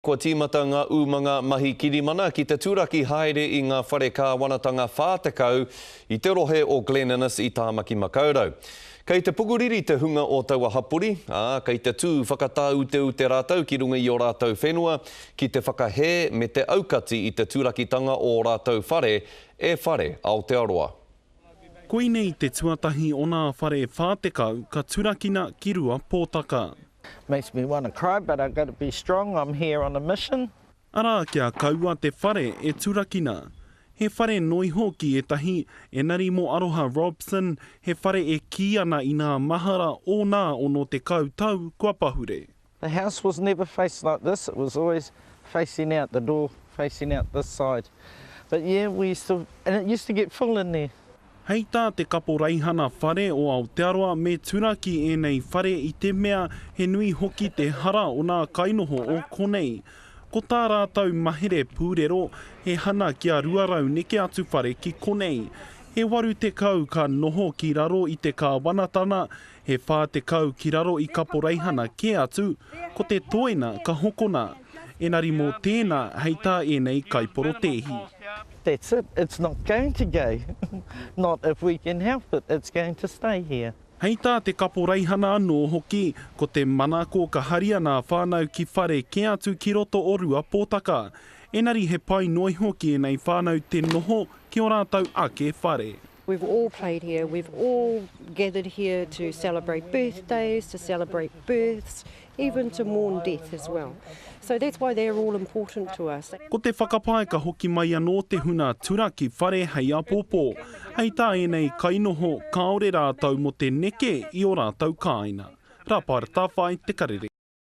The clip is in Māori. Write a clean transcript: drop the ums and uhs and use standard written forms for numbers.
Ko tīmata ngā umanga mahi kirimana ki te tūraki haere i ngā whare kāwanatanga whātekau i te rohe o Glen Innes i Tāmaki Makaurau. Kei te puguriri te hunga o taua hapuri, kei te tū whakatāu te rātau ki runga i o rātau whenua, ki te whakahe me te aukati i te tūrakitanga o rātau whare, whare Aotearoa. Koinei te tuatahi o nā whare whātekau ka turakina ki rua pōtaka. Makes me want to cry, but I've got to be strong. I'm here on a mission. Ara kia kaua te whare e turakina. He whare noi hoki e tahi e nari mo aroha Robson, he whare e ki ana i ngā mahara o nā ono te kautau kua pahure. The house was never faced like this. It was always facing out, the door facing out this side. But yeah, and it used to get full in there. Hei tā te kapo reihana whare o Aotearoa me turaki e nei whare i te mea he nui hoki te hara o nā kainoho o konei. Ko tā rātau mahere pūrero he hana kia ruarau neke atu whare ki konei. He waru te kau ka noho ki raro i te kāwanatana, he whā te kau ki raro i kapo reihana ke atu, ko te toena ka hokona. Enari mō tēnā hei tā e nei kaiporo tehi. That's it. It's not going to go. Not if we can help it. It's going to stay here. Hei tā te kapo reihana anō hoki, ko te manako ka haria nā whānau ki whare ke atu ki roto o rua pōtaka. Enari he pai noi hoki e nei whānau te noho ki o rātau ake whare. We've all played here, we've all gathered here to celebrate birthdays, to celebrate births, even to mourn death as well. So that's why they're all important to us. Ko te whakapae ka hoki mai anō te huna turaki whare hei apōpō. Hei tā e nei kainoho kaore rātau mo te neke i o rātau kāina. Rāpare tā whai te karere.